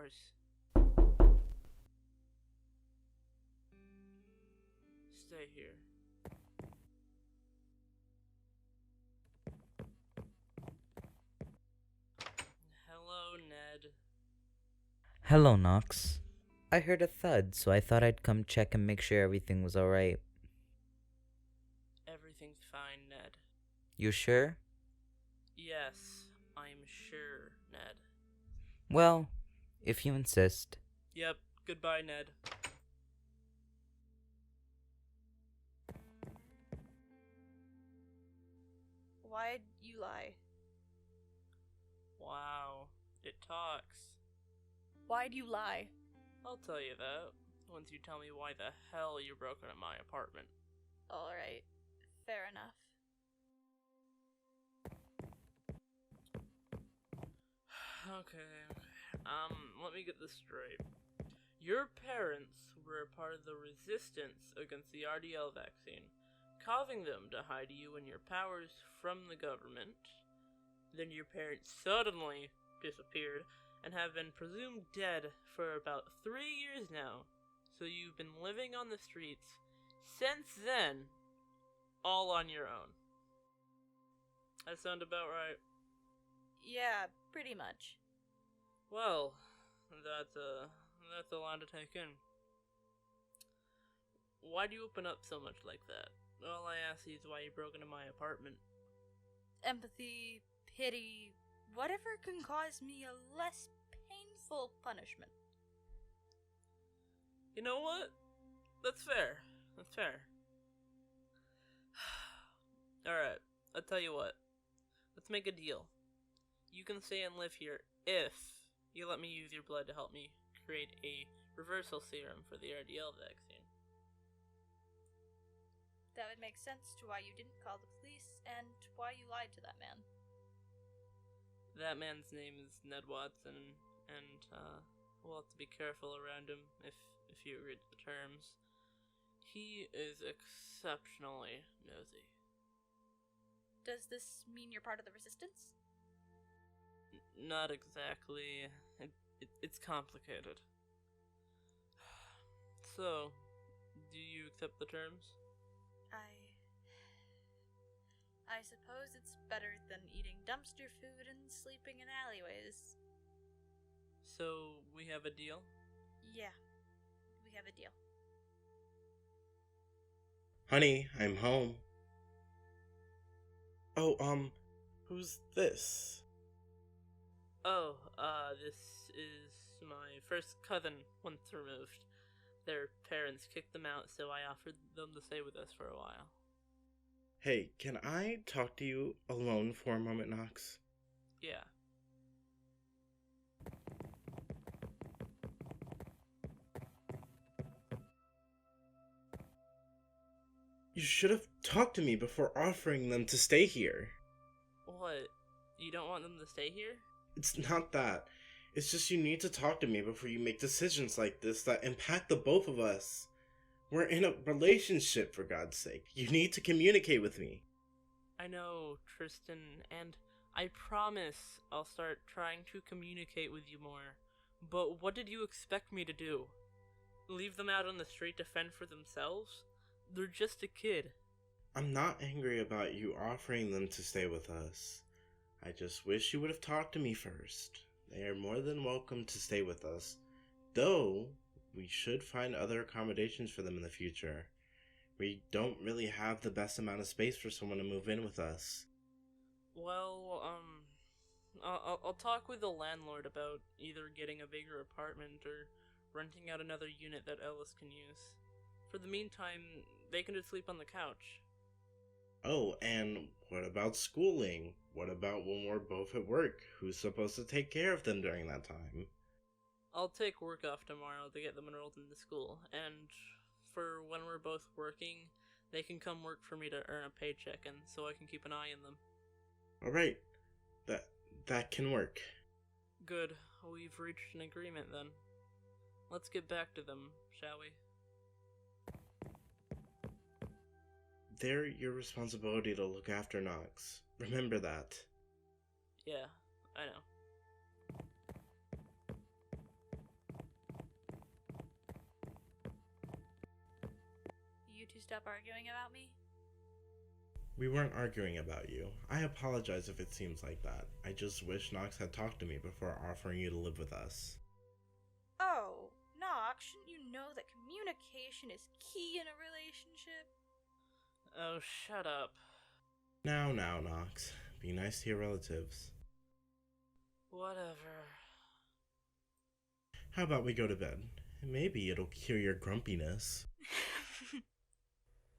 yours. Stay here. Hello, Ned. Hello, Knox. I heard a thud, so I thought I'd come check and make sure everything was alright. Everything's fine, Ned. You sure? Yes, I'm sure, Ned. Well, if you insist. Yep, goodbye, Ned. Why'd you lie? Wow, it talks. Why'd you lie? I'll tell you that once you tell me why the hell you broke into my apartment. Alright, fair enough. Okay. Let me get this straight. Your parents were a part of the resistance against the RDL vaccine, causing them to hide you and your powers from the government. Then your parents suddenly disappeared and have been presumed dead for about 3 years now. So you've been living on the streets since then, all on your own. That sound about right? Yeah, pretty much. Well, that's a lot to take in. Why do you open up so much like that? All I ask you is why you broke into my apartment. Empathy, pity, whatever can cause me a less painful punishment. You know what? That's fair. That's fair. Alright, I'll tell you what. Let's make a deal. You can stay and live here if you let me use your blood to help me create a reversal serum for the RDL vaccine. That would make sense to why you didn't call the police and why you lied to that man. That man's name is Ned Watson, and we'll have to be careful around him if you read the terms. He is exceptionally nosy. Does this mean you're part of the resistance? Not exactly. It's complicated. So, do you accept the terms? I suppose it's better than eating dumpster food and sleeping in alleyways. So, we have a deal? Yeah, we have a deal. Honey, I'm home. Oh, who's this? Oh, this is my first cousin once removed. Their parents kicked them out, so I offered them to stay with us for a while. Hey, can I talk to you alone for a moment, Knox? Yeah. You should have talked to me before offering them to stay here. What? You don't want them to stay here? It's not that. It's just you need to talk to me before you make decisions like this that impact the both of us. We're in a relationship, for God's sake. You need to communicate with me. I know, Tristan, and I promise I'll start trying to communicate with you more. But what did you expect me to do? Leave them out on the street to fend for themselves? They're just a kid. I'm not angry about you offering them to stay with us. I just wish you would have talked to me first. They are more than welcome to stay with us, though we should find other accommodations for them in the future. We don't really have the best amount of space for someone to move in with us. Well, I'll talk with the landlord about either getting a bigger apartment or renting out another unit that Ellis can use. For the meantime, they can just sleep on the couch. Oh, and what about schooling? What about when we're both at work? Who's supposed to take care of them during that time? I'll take work off tomorrow to get them enrolled into school, and for when we're both working, they can come work for me to earn a paycheck, and so I can keep an eye on them. Alright, that can work. Good, we've reached an agreement then. Let's get back to them, shall we? They're your responsibility to look after, Knox. Remember that. Yeah, I know. stop arguing about me? We weren't arguing about you. I apologize if it seems like that. I just wish Nox had talked to me before offering you to live with us. Oh, Nox, shouldn't you know that communication is key in a relationship? Oh, shut up. Now, Nox. Be nice to your relatives. Whatever. How about we go to bed? Maybe it'll cure your grumpiness.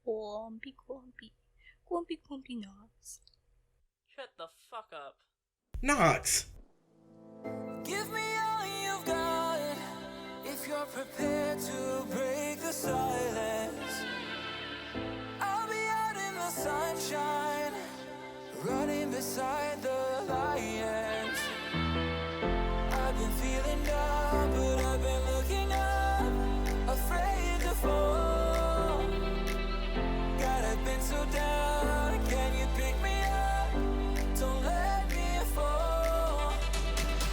Grumpy, grumpy. Grumpy, grumpy Nox. Shut the fuck up. Nox! Give me all you've got if you're prepared to break the silence. I'll be out in the sunshine, running beside the lions. I've been feeling down, but I've been looking up, afraid to fall. God, I've been so down, can you pick me up? Don't let me fall.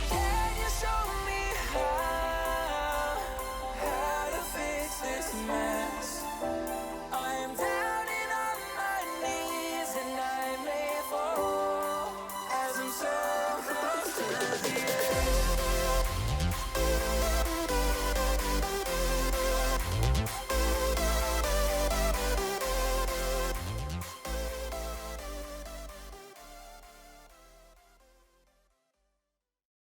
Can you show me how to fix this mess? I am down and on my knees, and I may fall as I'm so close to the edge.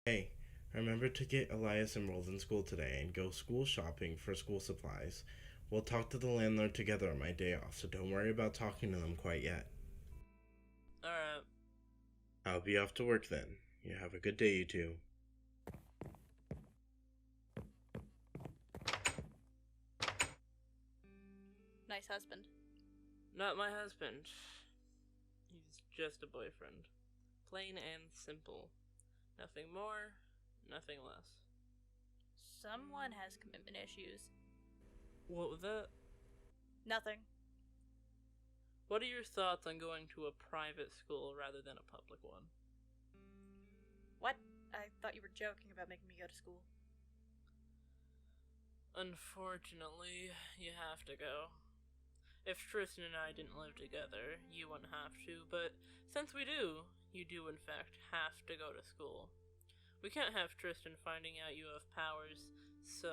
Hey, remember to get Elias enrolled in school today and go school shopping for school supplies. We'll talk to the landlord together on my day off, so don't worry about talking to them quite yet. Alright. I'll be off to work then. You have a good day, you two. Nice husband. Not my husband. He's just a boyfriend. Plain and simple. Nothing more, nothing less. Someone has commitment issues. What was that? Nothing. What are your thoughts on going to a private school rather than a public one? What? I thought you were joking about making me go to school. Unfortunately, you have to go. If Tristan and I didn't live together, you wouldn't have to, but since we do, you do in fact have to go to school. We can't have Tristan finding out you have powers, so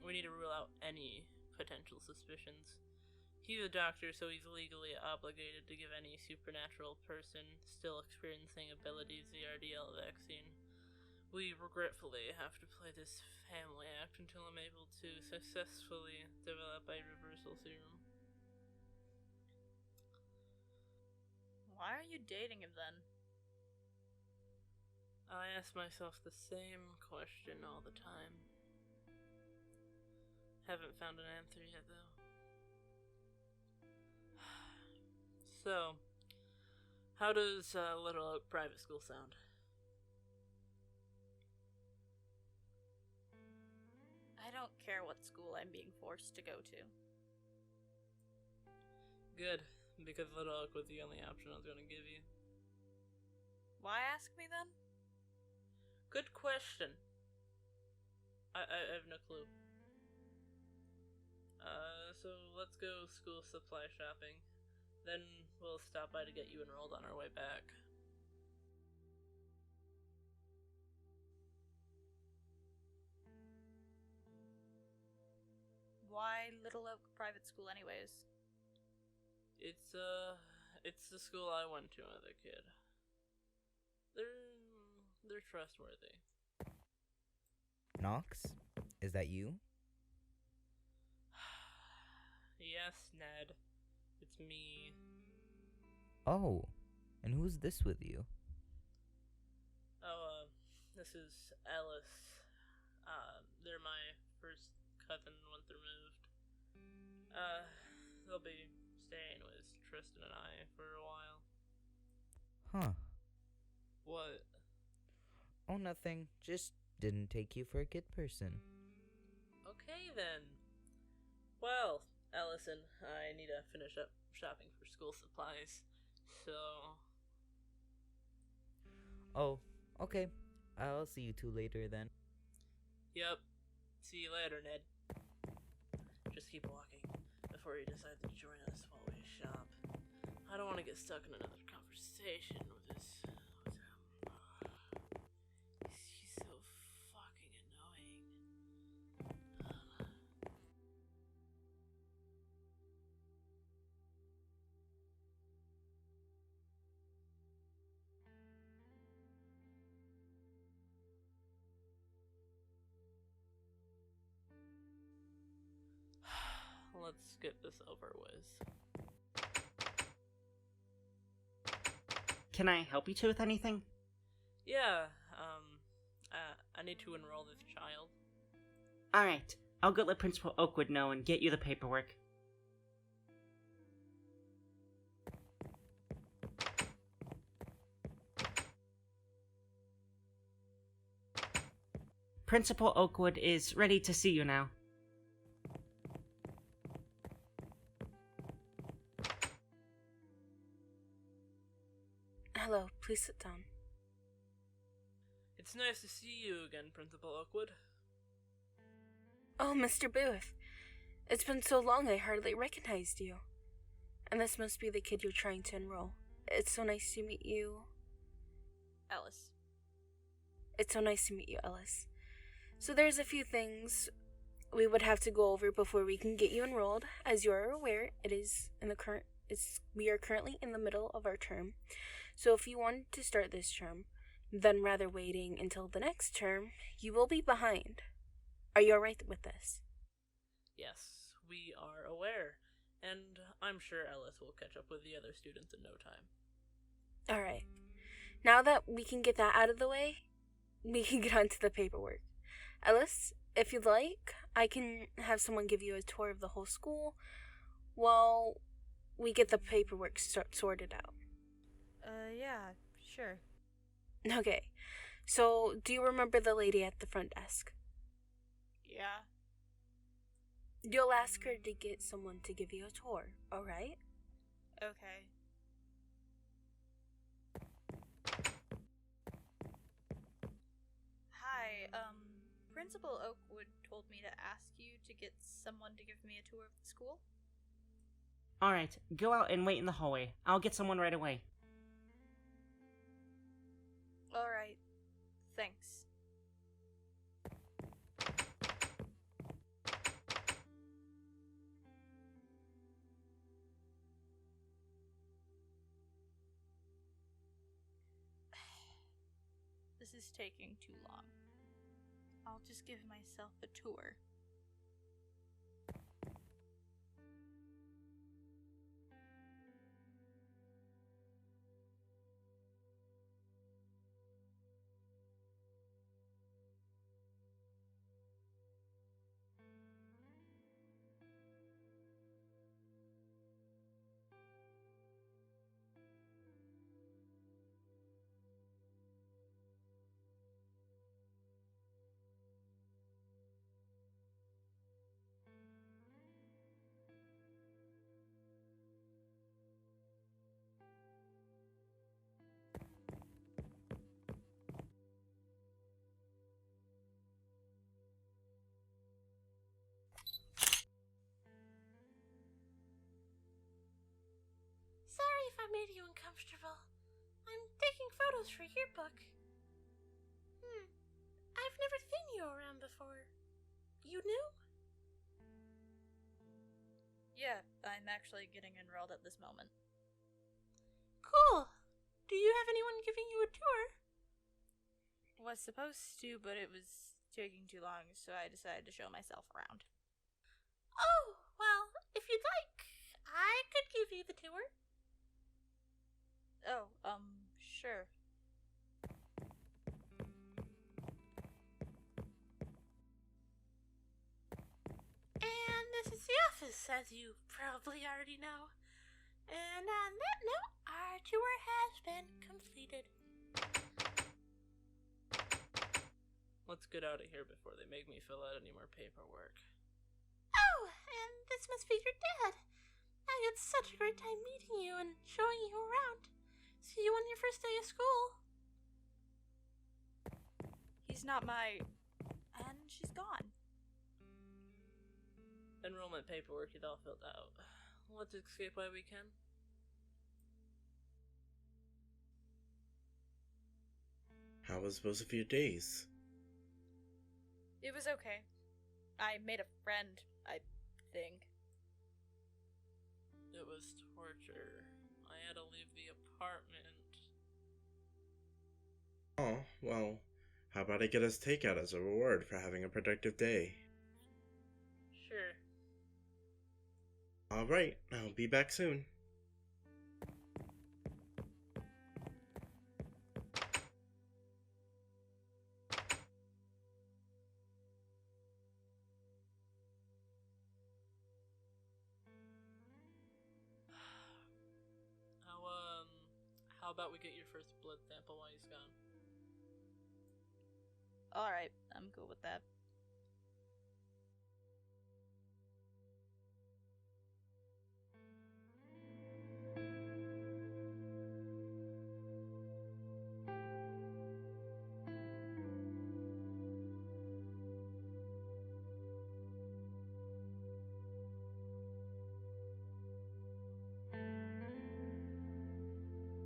we need to rule out any potential suspicions. He's a doctor, so he's legally obligated to give any supernatural person still experiencing abilities the RDL vaccine. We regretfully have to play this family act until I'm able to successfully develop a reversal serum. Why are you dating him then? I ask myself the same question all the time. Haven't found an answer yet, though. So, how does Little Oak Private School sound? I don't care what school I'm being forced to go to. Good, because Little Oak was the only option I was going to give you. Why ask me then? Good question. I have no clue. So let's go school supply shopping. Then we'll stop by to get you enrolled on our way back. Why Little Oak Private School anyways? It's the school I went to as a kid. They're trustworthy. Nox? Is that you? Yes, Ned. It's me. Oh, and who's this with you? Oh, this is Ellis. They're my first cousin once removed. They'll be staying with Tristan and I for a while. Huh. What? Oh, nothing. Just didn't take you for a kid person. Okay then. Well, Allison, I need to finish up shopping for school supplies. So... Oh, okay. I'll see you two later then. Yep. See you later, Ned. Just keep walking. Before before you decide to join us while we shop. I don't want to get stuck in another conversation with this. He's so fucking annoying. Let's get this over with. Can I help you two with anything? Yeah, I need to enroll this child. Alright, I'll go let Principal Oakwood know and get you the paperwork. Principal Oakwood is ready to see you now. Hello, please sit down. It's nice to see you again, Principal Oakwood. Oh, Mr. Booth. It's been so long I hardly recognized you. And this must be the kid you're trying to enroll. It's so nice to meet you. Ellis. It's so nice to meet you, Ellis. So there's a few things we would have to go over before we can get you enrolled. As you are aware, we are currently in the middle of our term. So if you want to start this term, then rather waiting until the next term, you will be behind. Are you alright with this? Yes, we are aware, and I'm sure Ellis will catch up with the other students in no time. Alright. Now that we can get that out of the way, we can get on to the paperwork. Ellis, if you'd like, I can have someone give you a tour of the whole school while we get the paperwork sorted out. Yeah, sure. Okay, so do you remember the lady at the front desk? Yeah. You'll ask her to get someone to give you a tour, alright? Okay. Hi, Principal Oakwood told me to ask you to get someone to give me a tour of the school. Alright, go out and wait in the hallway. I'll get someone right away. Alright. Thanks. This is taking too long. I'll just give myself a tour. Sorry if I made you uncomfortable. I'm taking photos for your book. I've never seen you around before. You new? Yeah, I'm actually getting enrolled at this moment. Cool. Do you have anyone giving you a tour? Was supposed to, but it was taking too long, so I decided to show myself around. Oh, well, if you'd like, I could give you the tour. Oh, sure. And this is the office, as you probably already know. And on that note, our tour has been completed. Let's get out of here before they make me fill out any more paperwork. Oh, and this must be your dad. I had such a great time meeting you and showing you around. See you on your first day of school. He's not my... And she's gone. enrollment paperwork is all filled out. Let's escape while we can. How was both of your days? It was okay. I made a friend, I think. It was torture. I had to leave the apartment. Oh, well, how about I get us takeout as a reward for having a productive day? Sure. Alright, I'll be back soon. How about we get your first blood sample while he's gone? Alright, I'm cool with that.